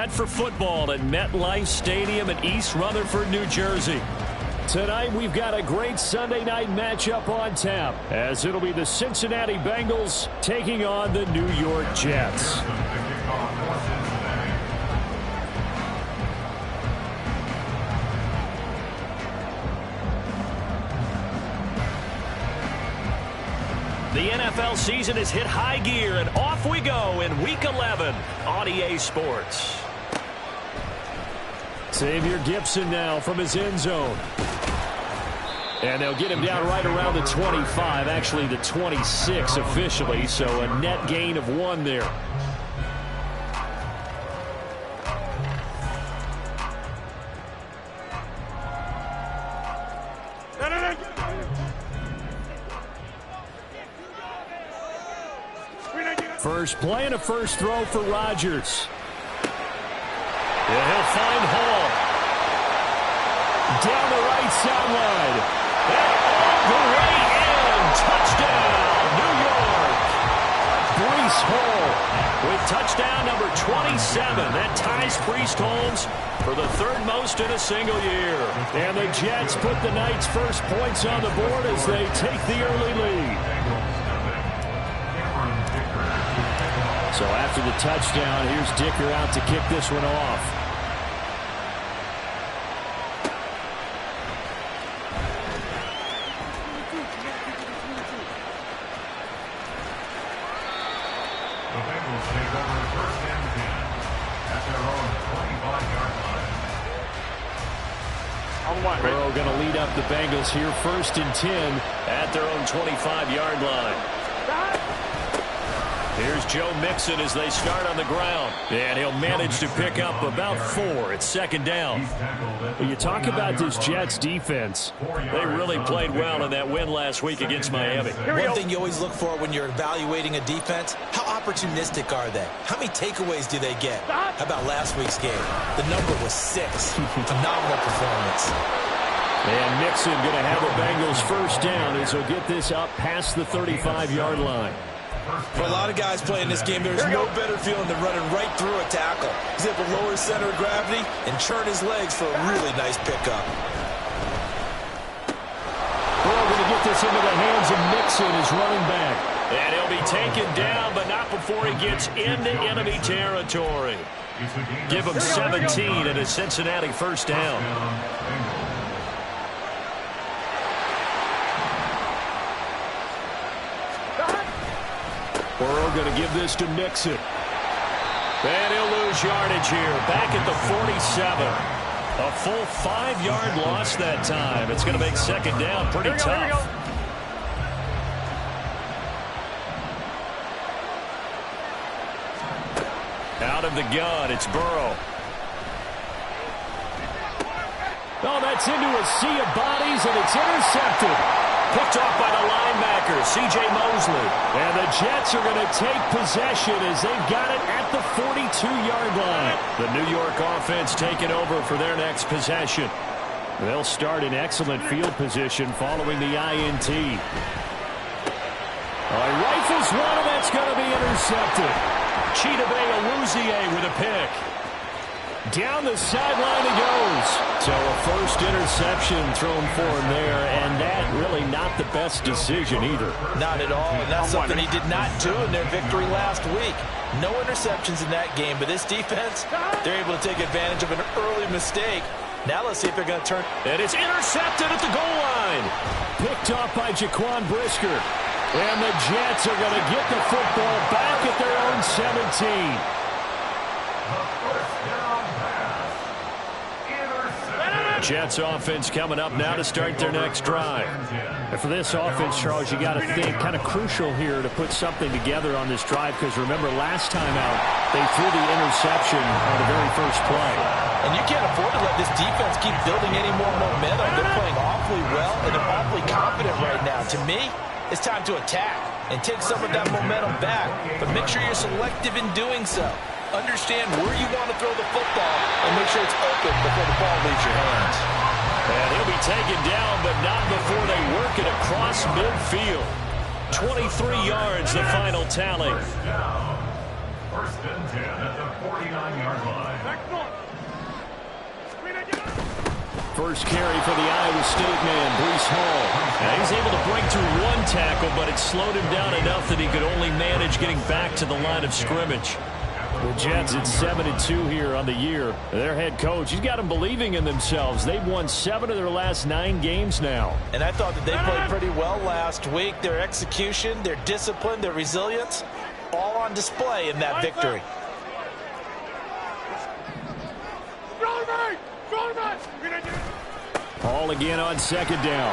set for football at MetLife Stadium in East Rutherford, New Jersey. Tonight, we've got a great Sunday night matchup on tap, as it'll be the Cincinnati Bengals taking on the New York Jets. The NFL season has hit high gear, and off we go in Week 11 on EA Sports. Xavier Gipson now from his end zone. And they'll get him down right around the 25, actually the 26 officially, so a net gain of 1 there. First play and a first throw for Rodgers. Yeah, he'll find Hall. Down the right sideline. And on the way in. Touchdown, New York. Breece Hall with touchdown number 27. That ties Priest Holmes for the third most in a single year. And the Jets put the Knights' first points on the board as they take the early lead. So after the touchdown, here's Dicker out to kick this one off. The Bengals take over first and 10 at their own 25-yard line. Burrow going to lead up the Bengals here first and 10 at their own 25-yard line. Here's Joe Mixon as they start on the ground. And he'll manage to pick up about 4. It's second down. Well, you talk about this Jets defense. They really played well in that win last week against Miami. One thing you always look for when you're evaluating a defense, how opportunistic are they? How many takeaways do they get? How about last week's game? The number was 6. Phenomenal performance. And Mixon going to have the Bengals first down as he'll get this up past the 35-yard line. For a lot of guys playing this game, there's no better feeling than running right through a tackle. He's able to lower his center of gravity and churn his legs for a really nice pickup. We're going to get this into the hands of Mixon as running back. And he'll be taken down, but not before he gets into enemy territory. Give him 17 and a Cincinnati first down. Burrow going to give this to Mixon. And he'll lose yardage here. Back at the 47. A full 5-yard loss that time. It's going to make second down pretty tough. Out of the gun, it's Burrow. Oh, that's into a sea of bodies, and it's intercepted. Picked off by the linebacker, C.J. Mosley. And the Jets are going to take possession as they've got it at the 42-yard line. The New York offense taking over for their next possession. They'll start in excellent field position following the INT. Rifles one, and that's going to be intercepted. Chidobe Awuzie with a pick. Down the sideline he goes. So a first interception thrown for him there, and that really not the best decision either. Not at all, and that's something he did not do in their victory last week. No interceptions in that game, but this defense, they're able to take advantage of an early mistake. Now let's see if they're going to turn. And it's intercepted at the goal line. Picked off by Jaquan Brisker. And the Jets are going to get the football back at their own 17. Jets offense coming up now to start their next drive. And for this offense, Charles, you got to think kind of crucial here to put something together on this drive, because remember last time out they threw the interception on the very first play. And you can't afford to let this defense keep building any more momentum. They're playing awfully well and they're awfully confident right now. To me, it's time to attack and take some of that momentum back, but make sure you're selective in doing so. Understand where you want to throw the football and make sure it's open before the ball leaves your hands. And he'll be taken down, but not before they work it across midfield. 23 yards, the final tally. First and 10 at the 49-yard line. First carry for the Iowa State man, Breece Hall. Now he's able to break through one tackle, but it slowed him down enough that he could only manage getting back to the line of scrimmage. The Jets at 7-2 here on the year. Their head coach, he's got them believing in themselves. They've won 7 of their last 9 games now. And I thought that they played pretty well last week. Their execution, their discipline, their resilience, all on display in that victory. Hall again on second down.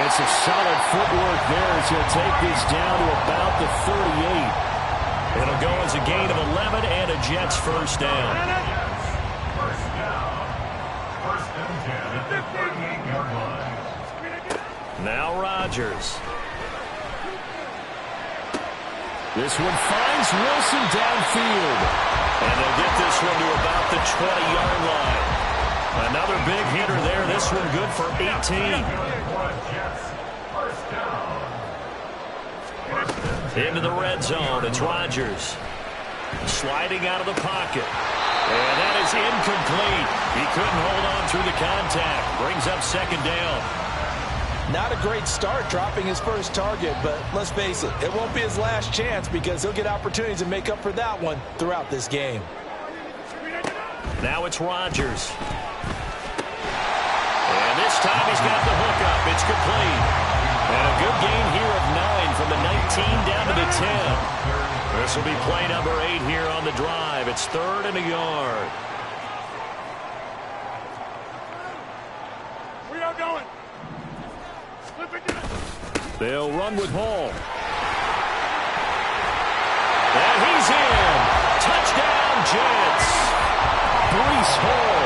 It's a solid footwork there as he'll take this down to about the 38. It'll go as a gain of 11 and a Jets first down. First and 10 at the 38-yard line. Now Rodgers. This one finds Wilson downfield. And they'll get this one to about the 20-yard line. Another big hitter there. This one good for 18. First down. Into the red zone. It's Rodgers. Sliding out of the pocket. And that is incomplete. He couldn't hold on through the contact. Brings up second down. Not a great start dropping his first target, but let's face it, it won't be his last chance because he'll get opportunities to make up for that one throughout this game. Now it's Rodgers. And this time he's got the hook up. It's complete. And a good gain here of 9 from the 19 down to the 10. This will be play number 8 here on the drive. It's 3rd and a yard. We are going. They'll run with Hall. And he's in. Touchdown, Jets. Breece Hall.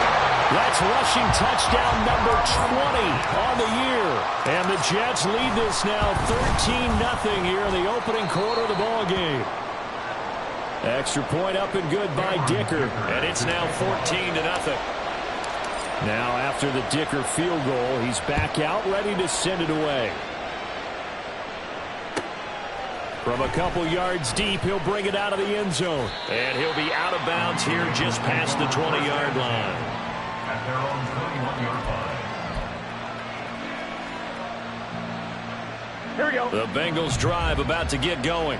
That's rushing touchdown number 20 on the year. And the Jets lead this now 13-0 here in the opening quarter of the ball game. Extra point up and good by Dicker. And it's now 14-0. Now after the Dicker field goal, he's back out ready to send it away. From a couple yards deep, he'll bring it out of the end zone. And he'll be out of bounds here just past the 20-yard line. At their own 21-yard line. Here we go. The Bengals drive about to get going.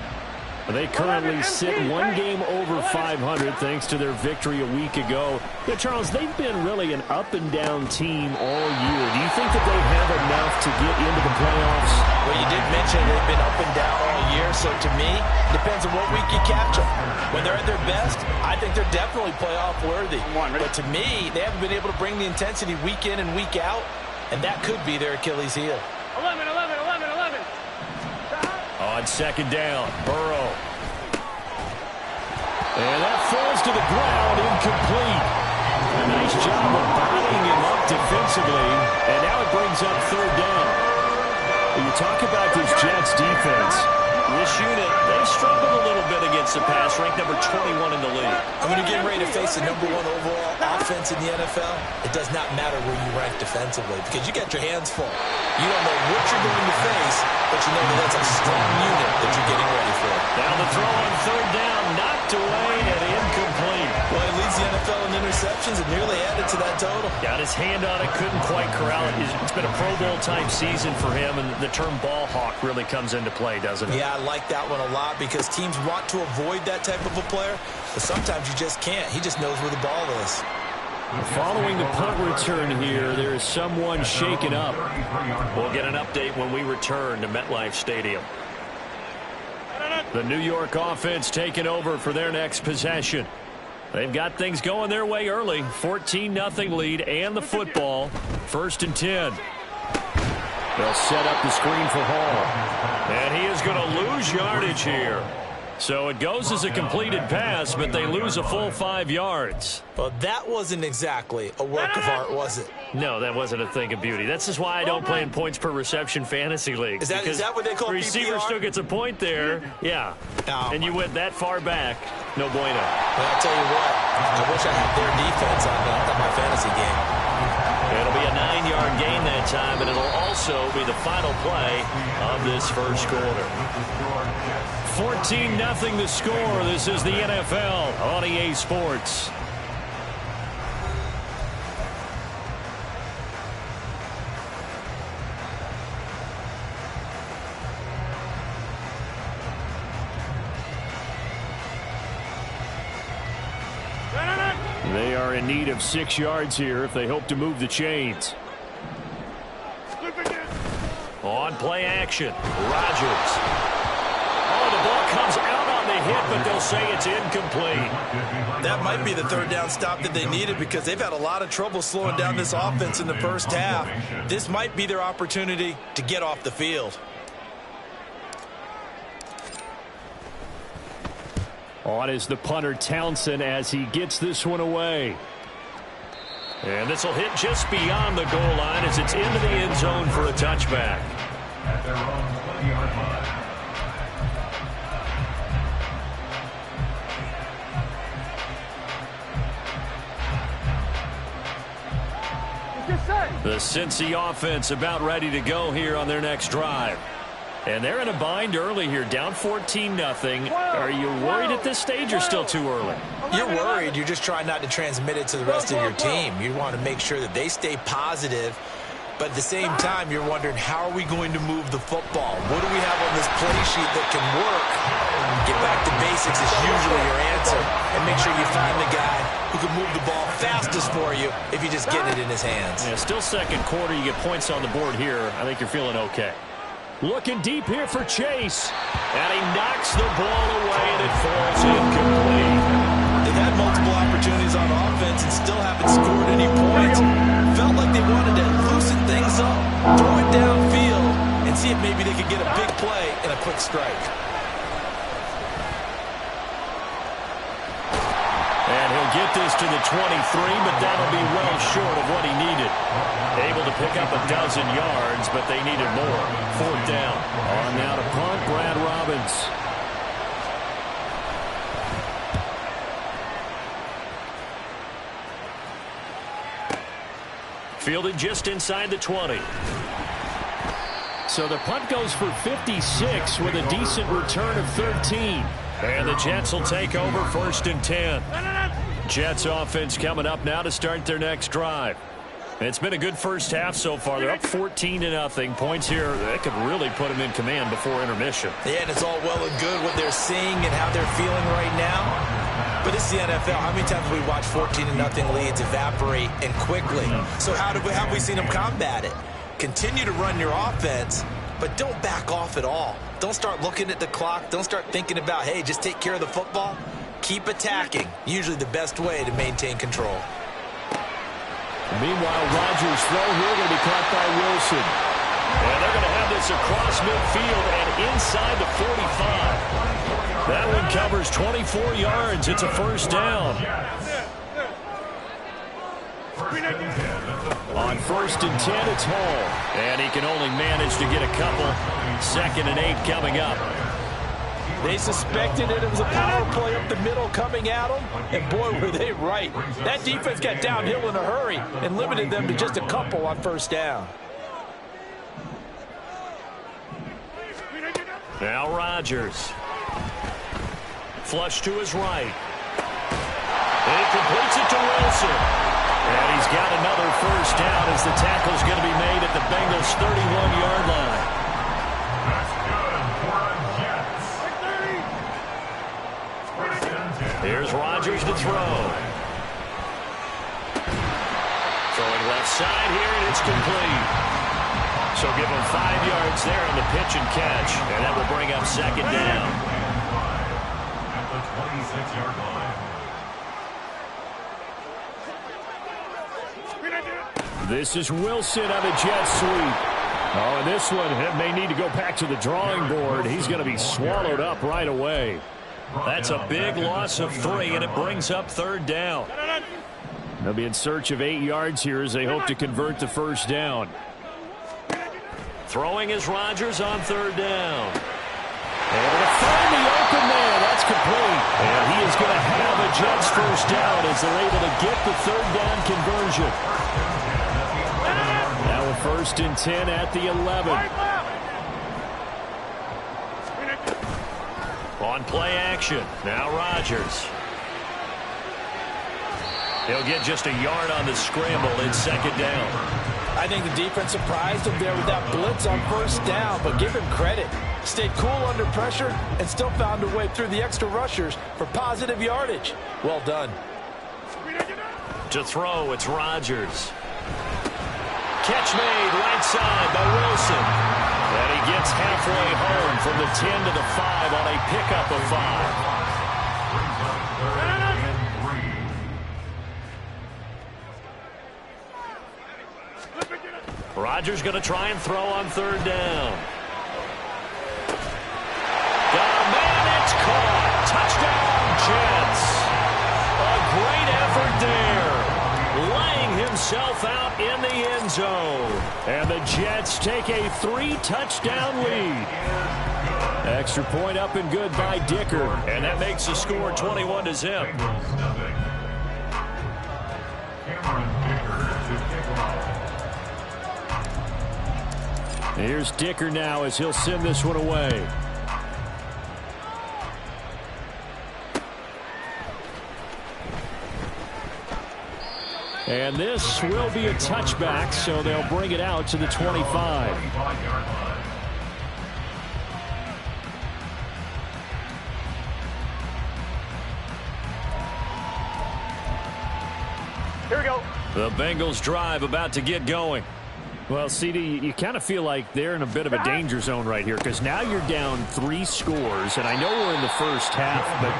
They currently sit one game over 500 thanks to their victory a week ago. Yeah, Charles, they've been really an up-and-down team all year. Do you think that they have enough to get into the playoffs? Well, you did mention they've been up and down all year, so to me, it depends on what week you catch them. When they're at their best, I think they're definitely playoff worthy. But to me, they haven't been able to bring the intensity week in and week out, and that could be their Achilles heel. 11. On second down, Burrow. And that falls to the ground, incomplete. A nice job of bodying him up defensively, and now it brings up 3rd down. You talk about this Jets defense. This unit, they struggled a little bit against the pass, ranked number 21 in the league. And when you're getting ready to face the #1 overall offense in the NFL, it does not matter where you rank defensively because you got your hands full. You don't know what you're going to face, but you know that that's a strong unit that you're getting ready for. Now the throw on 3rd down, knocked away and incomplete. Well, he leads the NFL in interceptions and nearly added to that total. Got his hand on it, couldn't quite corral it. It's been a Pro Bowl type season for him, and the term ball hawk really comes into play, doesn't it? Yeah, I like that one a lot because teams want to avoid that type of a player, but sometimes you just can't. He just knows where the ball is. Following the punt return here, there is someone shaken up. We'll get an update when we return to MetLife Stadium. The New York offense taking over for their next possession. They've got things going their way early. 14-0 lead and the football. 1st and 10. They'll set up the screen for Hall. And he is going to lose yardage here. So it goes as a completed pass, but they lose a full 5 yards. Well, that wasn't exactly a work of art, was it? No, that wasn't a thing of beauty. That's just why I don't play in points per reception fantasy leagues. Is that what they call receiver PPR? still gets a point there. Yeah. Oh, and you went that far back. No bueno. Well, I'll tell you what. I wish I had their defense on my fantasy game. It'll be a 9-yard gain that time, and it'll also be the final play of this first quarter. 14-0 the score. This is the NFL on EA Sports. They are in need of 6 yards here if they hope to move the chains. On play action, Rodgers. Oh, the ball comes out on the hit, but they'll say it's incomplete. That might be the third down stop that they needed because they've had a lot of trouble slowing down this offense in the first half. This might be their opportunity to get off the field. On is the punter Townsend as he gets this one away. And this will hit just beyond the goal line as it's into the end zone for a touchback. At their own 20-yard line. The Cincy offense about ready to go here on their next drive. And they're in a bind early here, down 14-0. Are you worried at this stage or still too early? You're worried. You're just trying not to transmit it to the rest of your team. You want to make sure that they stay positive. But at the same time, you're wondering, how are we going to move the football? What do we have on this play sheet that can work? Get back to basics is usually your answer. And make sure you find the guy who can move the ball fastest for you if you just get it in his hands. Yeah, still second quarter. You get points on the board here. I think you're feeling okay. Looking deep here for Chase. And he knocks the ball away, and it falls incomplete. They've had multiple opportunities on offense and still haven't scored any points. Felt like they wanted to loosen things up, throw it downfield, and see if maybe they could get a big play and a quick strike. And he'll get this to the 23, but that'll be well short of what he needed. Able to pick up 12 yards, but they needed more. 4th down. On now to punt, Brad Robbins. Fielded just inside the 20. So the punt goes for 56 with a decent return of 13. And the Jets will take over 1st and 10. Jets offense coming up now to start their next drive. It's been a good first half so far. They're up 14-0. Points here, that could really put them in command before intermission. Yeah, and it's all well and good what they're seeing and how they're feeling right now. But it's the NFL. How many times have we watched 14-0 leads evaporate and quickly? So how have we seen them combat it? Continue to run your offense, but don't back off at all. Don't start looking at the clock. Don't start thinking about, hey, just take care of the football. Keep attacking. Usually the best way to maintain control. Meanwhile, Rodgers' throw here going to be caught by Wilson. And they're going to have this across midfield and inside the 45. That one covers 24 yards. It's a 1st down. On 1st and 10, it's Hall. And he can only manage to get a couple. 2nd and 8 coming up. They suspected it was a power play up the middle coming at them, and boy, were they right. That defense got downhill in a hurry and limited them to just a couple on 1st down. Now Rodgers. Flush to his right. And he completes it to Wilson. And he's got another 1st down as the tackle's going to be made at the Bengals' 31-yard line. Here's Rodgers to throw. Throwing left side here, and it's complete. So give him 5 yards there on the pitch and catch, and that will bring up 2nd down. At the 26-yard line. This is Wilson on a jet sweep. Oh, and this one may need to go back to the drawing board. He's going to be swallowed up right away. That's a big loss of 3, and it brings up 3rd down. They'll be in search of 8 yards here as they hope to convert the 1st down. Throwing is Rodgers on 3rd down. Able to find the open man. That's complete. And he is going to have a Jets 1st down as they're able to get the 3rd down conversion. Now a 1st and 10 at the 11. On play action, now Rodgers. He'll get just a yard on the scramble. It's 2nd down. I think the defense surprised him there with that blitz on 1st down, but give him credit. Stayed cool under pressure and still found a way through the extra rushers for positive yardage. Well done. To throw, it's Rodgers. Catch made right side by Wilson. And he gets halfway home from the 10 to the 5 on a pickup of 5. Rodgers going to try and throw on third down. Got a man, it's caught. Touchdown, Jets. A great effort there. Laying himself out in the end zone. And the Jets take a 3-touchdown lead. Extra point up and good by Dicker. And that makes the score 21-0. Here's Dicker now as he'll send this one away. And this will be a touchback, so they'll bring it out to the 25. Here we go. The Bengals drive about to get going. Well, CD, you kind of feel like they're in a bit of a danger zone right here because now you're down 3 scores, and I know we're in the first half, but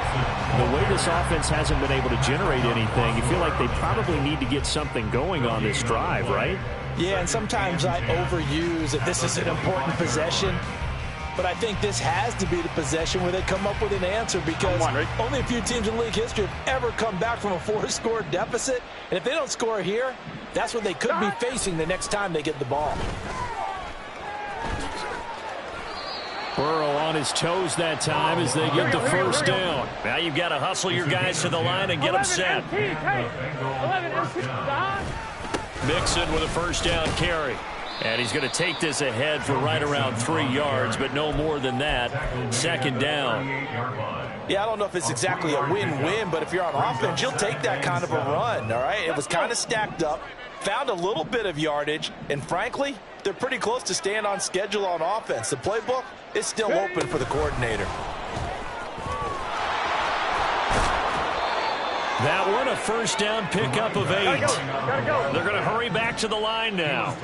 the way this offense hasn't been able to generate anything, you feel like they probably need to get something going on this drive, right? Yeah, and sometimes I overuse that this is an important possession, but I think this has to be the possession where they come up with an answer because only a few teams in league history have ever come back from a 4-score deficit, and if they don't score here, that's what they could be facing the next time they get the ball. Burrow on his toes that time as they get the first down. Now you've got to hustle your guys to the line and get them set. Mixon with a first down carry. And he's going to take this ahead for right around 3 yards, but no more than that. Second down. Yeah, I don't know if it's exactly a win-win, but if you're on offense, you'll take that kind of a run, all right? It was kind of stacked up, found a little bit of yardage, and frankly, they're pretty close to staying on schedule on offense. The playbook is still open for the coordinator. That one, a first down pickup of 8. They're going to hurry back to the line now.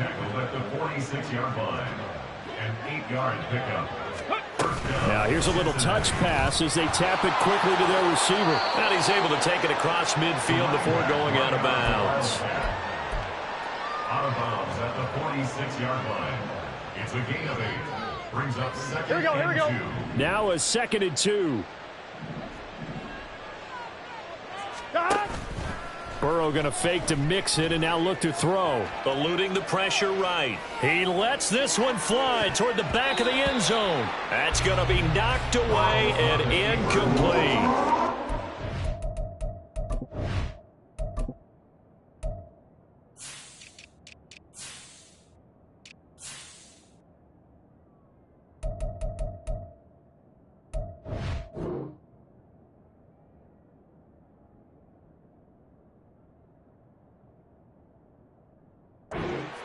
Now here's a little touch pass as they tap it quickly to their receiver. And he's able to take it across midfield before going out of bounds. Out of bounds at the 46-yard line. It's a gain of 8. Brings up second and 2. Now a 2nd and 2. Burrow going to fake to Mixon and now look to throw. Eluding the pressure right. He lets this one fly toward the back of the end zone. That's going to be knocked away and incomplete.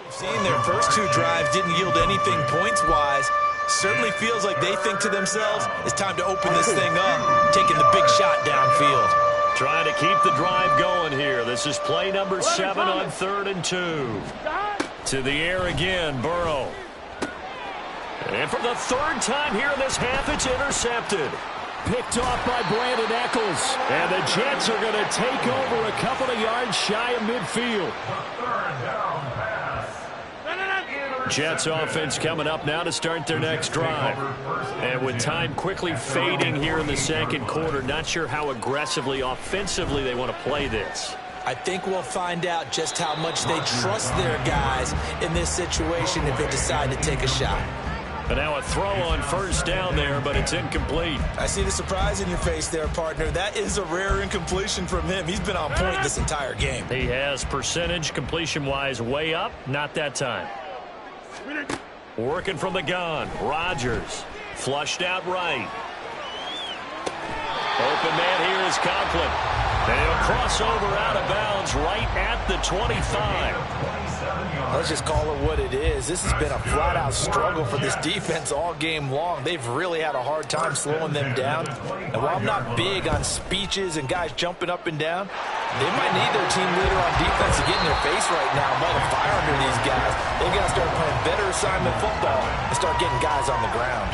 Seeing their first 2 drives didn't yield anything points-wise. Certainly feels like they think to themselves, it's time to open this thing up, taking the big shot downfield. Trying to keep the drive going here. This is play number 7 on 3rd and 2. To the air again, Burrow. And for the 3rd time here in this half, it's intercepted. Picked off by Brandon Eccles. And the Jets are going to take over a couple of yards shy of midfield. Jets offense coming up now to start their next drive. And with time quickly fading here in the second quarter, not sure how aggressively, offensively they want to play this. I think we'll find out just how much they trust their guys in this situation if they decide to take a shot. And now a throw on first down there, but it's incomplete. I see the surprise in your face there, partner. That is a rare incompletion from him. He's been on point this entire game. He has percentage completion-wise way up, not that time. Working from the gun, Rodgers. Flushed out right. Open man here is Conklin. And he'll cross over out of bounds right at the 25. Let's just call it what it is. This has been a flat-out struggle for this defense all game long. They've really had a hard time slowing them down. And while I'm not big on speeches and guys jumping up and down, They might need their team leader on defense to get in their face right now, light a fire under these guys. They got to start playing better assignment football and start getting guys on the ground.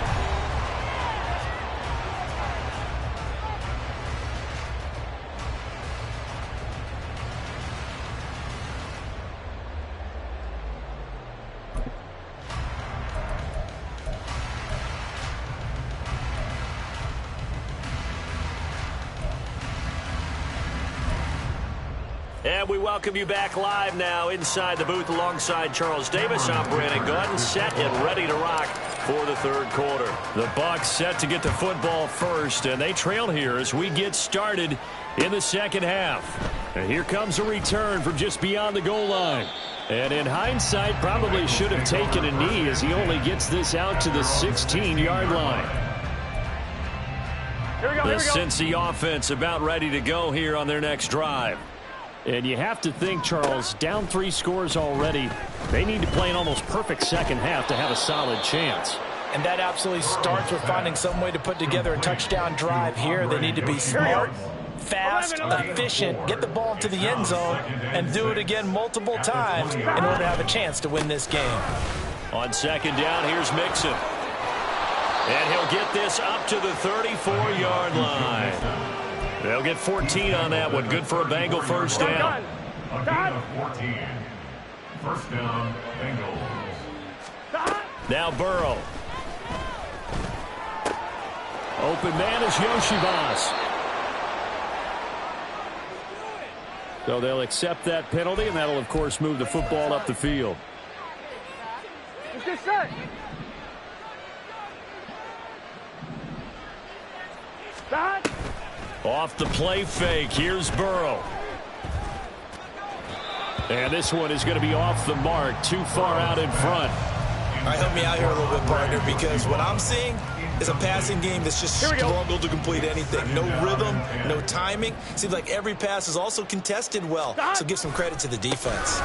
And we welcome you back live now inside the booth alongside Charles Davis. I'm Brandon Gordon, set and ready to rock for the third quarter. The Bucs set to get the football first, and they trail here as we get started in the second half. And here comes a return from just beyond the goal line. And in hindsight, probably should have taken a knee as he only gets this out to the 16-yard line. The Cincy offense about ready to go here on their next drive. And you have to think, Charles, down 3 scores already. They need to play an almost perfect second half to have a solid chance. And that absolutely starts with finding some way to put together a touchdown drive here. They need to be smart, fast, efficient, get the ball to the end zone, and do it again multiple times in order to have a chance to win this game. On second down, here's Mixon. And he'll get this up to the 34-yard line. They'll get 14 on that one. Good for a Bengal first down. A gain of 14. First down, Bengals. Now Burrow. Open man is Yoshibas. So they'll accept that penalty, and that'll, of course, move the football up the field. Off the play fake, here's Burrow. And this one is going to be off the mark, too far out in front. All right, help me out here a little bit, partner, because what I'm seeing is a passing game that's just struggled to complete anything. No rhythm, no timing. Seems like every pass is also contested well, so give some credit to the defense.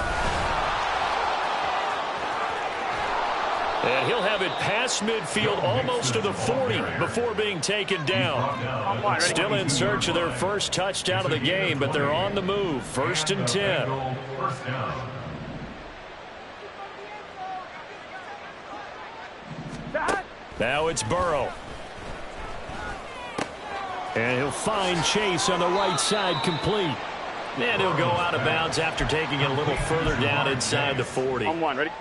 And he'll have it past midfield almost to the 40 before being taken down. Still in search of their first touchdown of the game, but they're on the move. First and 10. Now it's Burrow. And he'll find Chase on the right side complete. And he'll go out of bounds after taking it a little further down inside the 40. On one, ready?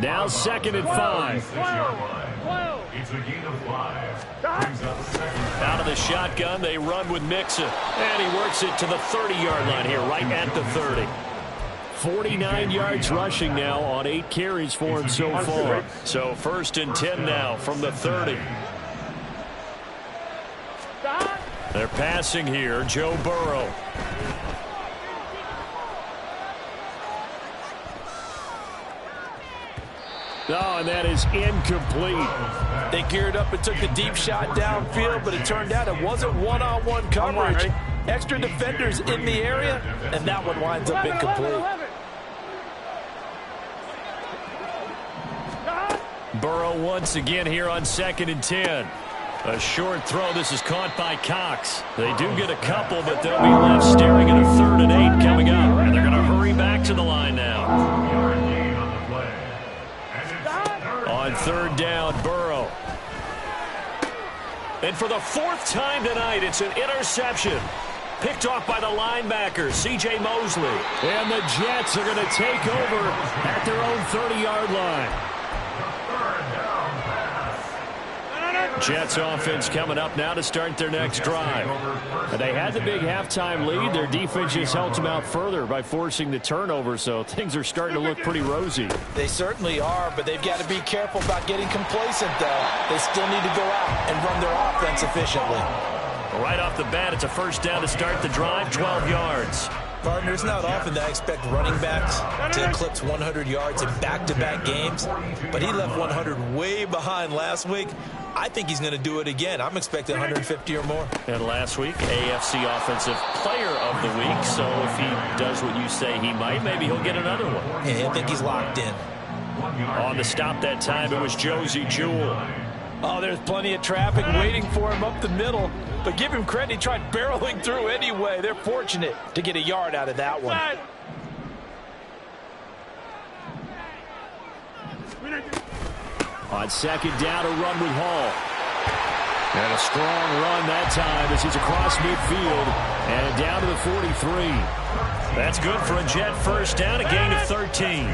Now second and 5. It's a gain of 5. Brings up second. Out of the shotgun, they run with Mixon. And he works it to the 30-yard line here, right at the 30. 49 yards rushing now on 8 carries for him so far. So first and 10 now from the 30. They're passing here, Joe Burrow. Oh, and that is incomplete. They geared up and took the deep shot downfield, but it turned out it wasn't one-on-one coverage. Extra defenders in the area, and that one winds up incomplete. Burrow once again here on second and 10. A short throw. This is caught by Cox. They do get a couple, but they'll be left staring at a 3rd and 8 coming up. And they're going to hurry back to the line now. On 3rd down, Burrow. And for the 4th time tonight, it's an interception. Picked off by the linebacker, C.J. Mosley. And the Jets are going to take over at their own 30-yard line. Jets offense coming up now to start their next drive. And they had the big halftime lead. Their defense just helped them out further by forcing the turnover, so things are starting to look pretty rosy. They certainly are, but they've got to be careful about getting complacent, though. They still need to go out and run their offense efficiently. Right off the bat, it's a first down to start the drive, 12 yards. Partner, it's not often that I expect running backs to eclipse 100 yards in back-to-back games, but he left 100 way behind last week. I think he's going to do it again. I'm expecting 150 or more. And last week, AFC Offensive Player of the Week. So if he does what you say he might, maybe he'll get another one. Yeah, I think he's locked in. On the stop that time, it was Josie Jewell. Oh, there's plenty of traffic waiting for him up the middle. But give him credit, he tried barreling through anyway. They're fortunate to get a yard out of that one. On second down, a run with Hall. And a strong run that time as he's across midfield and down to the 43. That's good for a Jet first down, a gain of 13.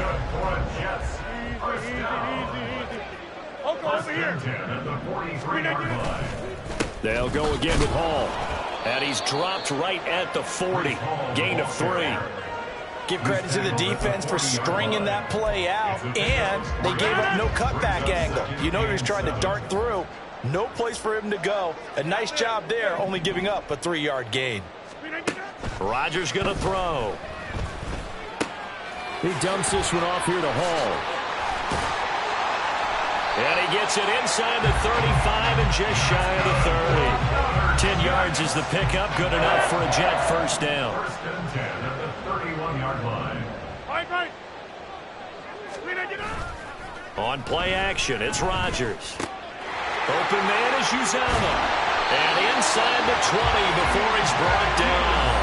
They'll go again with Hall. And he's dropped right at the 40. Gain of 3. Give credit to the defense for stringing that play out, and they gave up no cutback angle. You know he was trying to dart through. No place for him to go. A nice job there, only giving up a 3-yard gain. Rodgers going to throw. He dumps this one off here to Hall. And he gets it inside the 35 and just shy of the 30. 10 yards is the pickup. Good enough for a Jet first down. First and 10 at the 31-yard line. On play action, it's Rodgers. Open man is Uzama. And inside the 20 before he's brought down.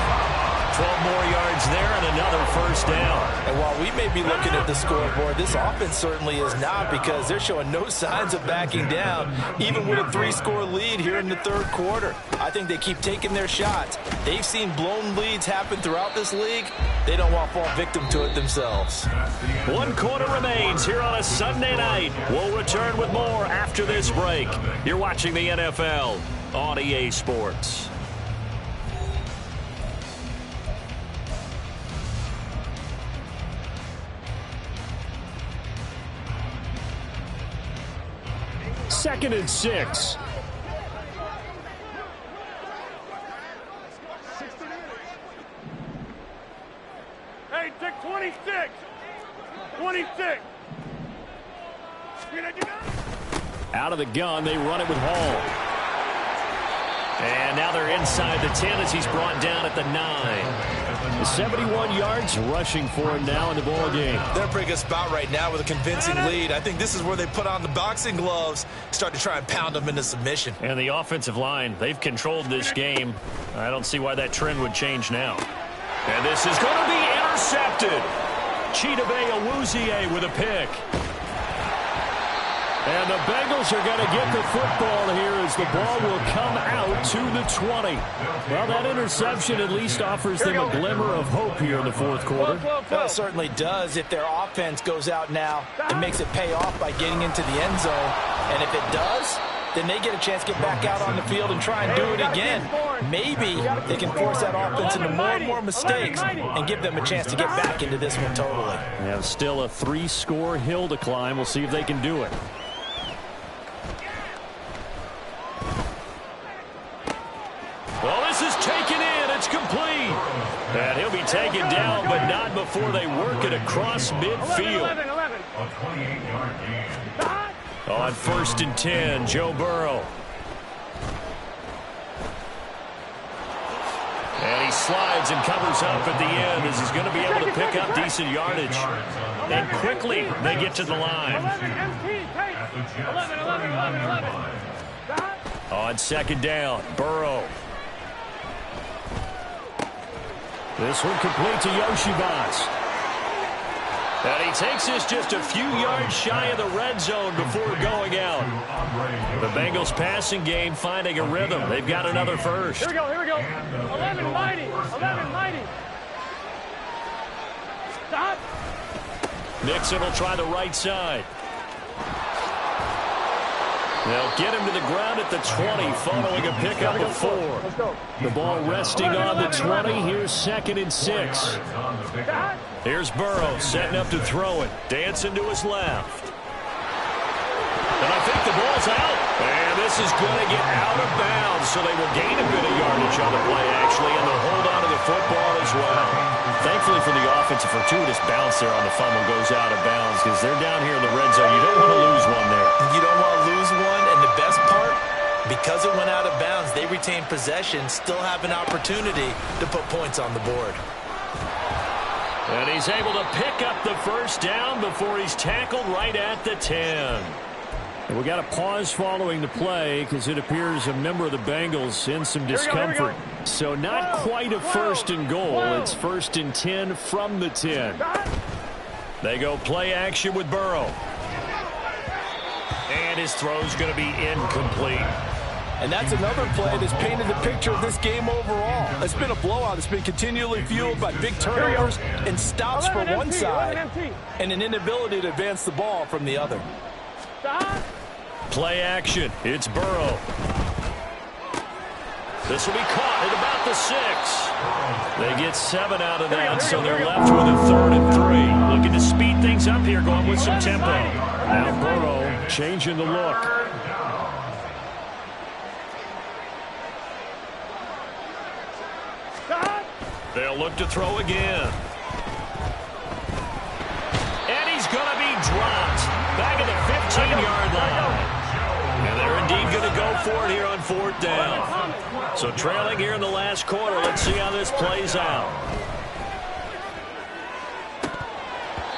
12 more yards there and another first down. And while we may be looking at the scoreboard, this offense certainly is not, because they're showing no signs of backing down, even with a 3-score lead here in the third quarter. I think they keep taking their shots. They've seen blown leads happen throughout this league. They don't want to fall victim to it themselves. 1 quarter remains here on a Sunday night. We'll return with more after this break. You're watching the NFL on EA Sports. Second and 6. Hey, take 26. 26. Out of the gun, they run it with Hall. And now they're inside the 10 as he's brought down at the 9. The 71 yards rushing for him now in the ball game. They're a pretty good spot right now with a convincing lead. I think this is where they put on the boxing gloves, start to try and pound them into submission. And the offensive line, they've controlled this game. I don't see why that trend would change now. And this is going to be intercepted. Chidobe Awuzie with a pick. And the Bengals are going to get the football here as the ball will come out to the 20. Well, that interception at least offers them a glimmer of hope here in the fourth quarter. Well, it certainly does. If their offense goes out now and makes it pay off by getting into the end zone. And if it does, then they get a chance to get back out on the field and try and do it again. Maybe they can force that offense into more and more mistakes and give them a chance to get back into this one totally. They have still a 3-score hill to climb. We'll see if they can do it. Well, this is taken in. It's complete. And he'll be taken down, but not before they work it across midfield. A 28-yard gain. On 1st and 10, Joe Burrow. And he slides and covers up at the end as he's going to be able to pick up decent yardage. And quickly, they get to the line. On 2nd down, Burrow. This one complete to Yoshibas. And he takes this just a few yards shy of the red zone before going out. The Bengals passing game finding a rhythm. They've got another first. Here we go, here we go. 11 mighty, 11 mighty. Stop. Nixon will try the right side. They'll get him to the ground at the 20 following a pickup of 4. The ball resting on the 20. Here's 2nd and 6. Here's Burrow setting up to throw it. Dancing to his left. And I think the ball's out. And this is going to get out of bounds, so they will gain a bit of yardage on the play, actually, and they'll hold on to the football as well. Thankfully for the offense, a fortuitous bounce there on the fumble goes out of bounds because they're down here in the red zone. You don't want to lose one there. You don't want to lose one, and the best part, because it went out of bounds, they retain possession, still have an opportunity to put points on the board. And he's able to pick up the first down before he's tackled right at the 10. And we got a pause following the play because it appears a member of the Bengals in some discomfort. So not quite a first and goal. It's first and 10 from the 10. They go play action with Burrow. And his throw's going to be incomplete. And that's another play that's painted the picture of this game overall. It's been a blowout. It's been continually fueled by big turnovers and stops from one side and an inability to advance the ball from the other. Play action. It's Burrow. This will be caught at about the 6. They get 7 out of that, so they're left with a 3rd and 3. Looking to speed things up here, going with some tempo. Now Burrow changing the look. They'll look to throw again. And he's going to be dropped. Back at the 15-yard line. And they're indeed going to go for it here on 4th down. So trailing here in the last quarter. Let's see how this plays out.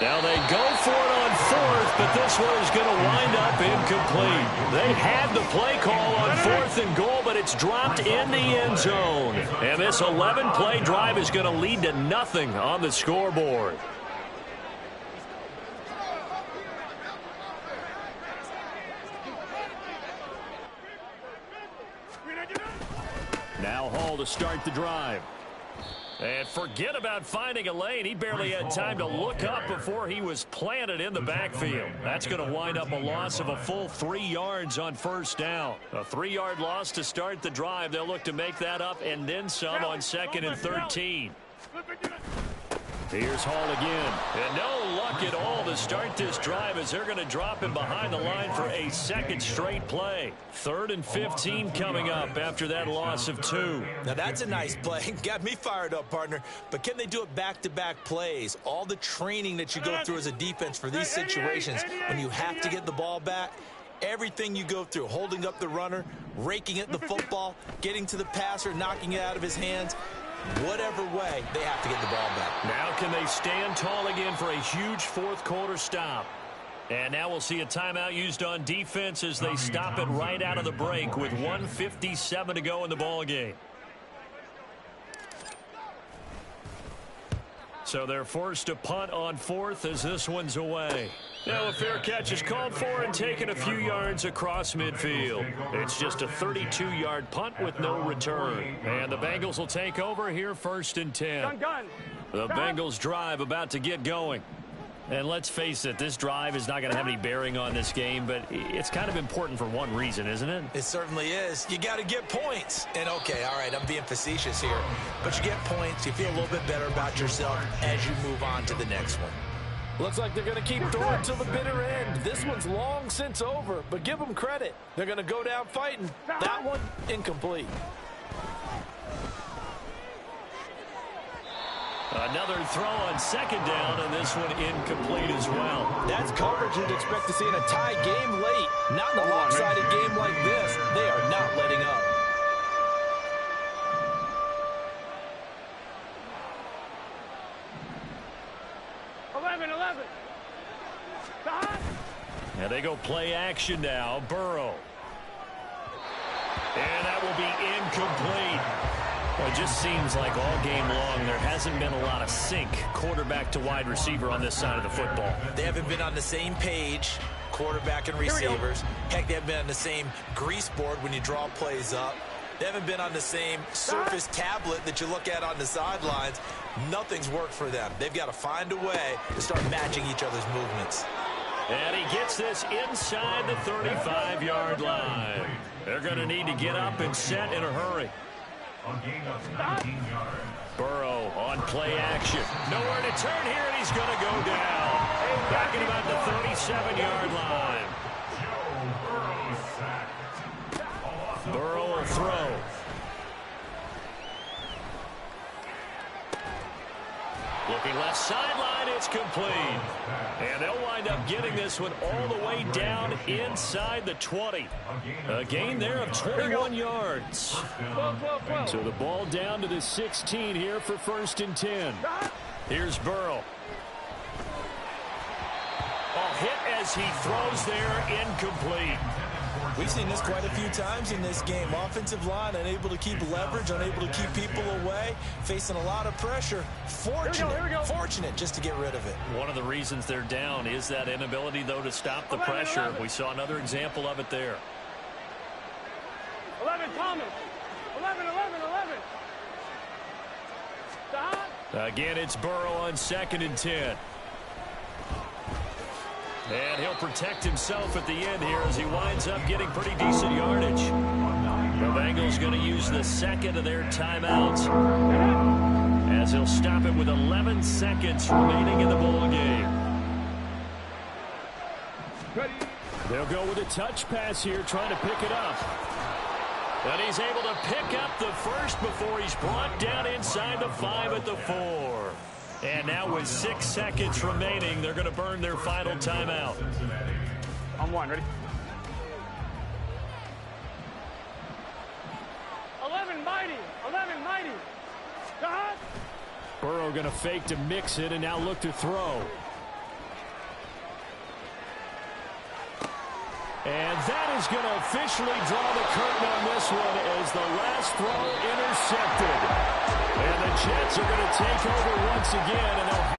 Now they go for it on 4th, but this one is going to wind up incomplete. They had the play call on 4th and goal, but it's dropped in the end zone. And this 11-play drive is going to lead to nothing on the scoreboard. Now Hall to start the drive. And forget about finding a lane. He barely had time to look up before he was planted in the backfield. That's going to wind up a loss of a full 3 yards on 1st down. A 3-yard loss to start the drive. They'll look to make that up and then some on 2nd and 13. Here's Hall again. And no luck at all to start this drive as they're going to drop him behind the line for a 2nd straight play. 3rd and 15 coming up after that loss of 2. Now that's a nice play. Got me fired up, partner. But can they do it back-to-back plays? All the training that you go through as a defense for these situations when you have to get the ball back, everything you go through, holding up the runner, raking at the football, getting to the passer, knocking it out of his hands. Whatever way, they have to get the ball back. Now can they stand tall again for a huge 4th quarter stop? And now we'll see a timeout used on defense as they stop it right out of the break with 1:57 to go in the ball game. So they're forced to punt on 4th as this one's away. Now a fair catch is called for and taken a few yards across midfield. It's just a 32-yard punt with no return. And the Bengals will take over here 1st and 10. The Bengals drive about to get going. And let's face it, this drive is not going to have any bearing on this game, but it's kind of important for one reason, isn't it? It certainly is. You got to get points. And, okay, all right, I'm being facetious here. But you get points, you feel a little bit better about yourself as you move on to the next one. Looks like they're going to keep throwing till the bitter end. This one's long since over, but give them credit. They're going to go down fighting. That one, incomplete. Another throw on 2nd down, and this one incomplete as well. That's coverage you'd expect to see in a tie game late. Not in a lopsided game like this. They are not letting up. And they go play action now. Burrow. And that will be incomplete. Well, it just seems like all game long there hasn't been a lot of sync quarterback to wide receiver on this side of the football. They haven't been on the same page, quarterback and receivers. Heck, they haven't been on the same grease board when you draw plays up. They haven't been on the same Surface tablet that you look at on the sidelines. Nothing's worked for them. They've got to find a way to start matching each other's movements. And he gets this inside the 35-yard line. They're going to need to get up and set in a hurry. Burrow on play action. Nowhere to turn here, and he's going to go down. Back at about the 37-yard line. Burrow will throw. Looking left sideline, it's complete. And they'll wind up getting this one all the way down inside the 20. A gain there of 21 yards. So the ball down to the 16 here for 1st and 10. Here's Burrow. Oh, hit as as he throws there, incomplete. We've seen this quite a few times in this game. Offensive line unable to keep leverage, unable to keep people away, facing a lot of pressure. Fortunate just to get rid of it. One of the reasons they're down is that inability, though, to stop the pressure. We saw another example of it there. 11, Thomas. 11. Stop. Again, it's Burrow on 2nd and 10. And he'll protect himself at the end here as he winds up getting pretty decent yardage. The Bengals going to use the second of their timeouts as he'll stop it with 11 seconds remaining in the ball game. They'll go with a touch pass here, trying to pick it up. And he's able to pick up the first before he's brought down inside the 5 at the 4. And now with 6 seconds remaining, they're going to burn their final timeout. On 1, ready? 11, mighty. Stop. Burrow going to fake to mix it and now look to throw. And that is going to officially draw the curtain on this one as the last throw intercepted. And the Jets are going to take over once again, and they'll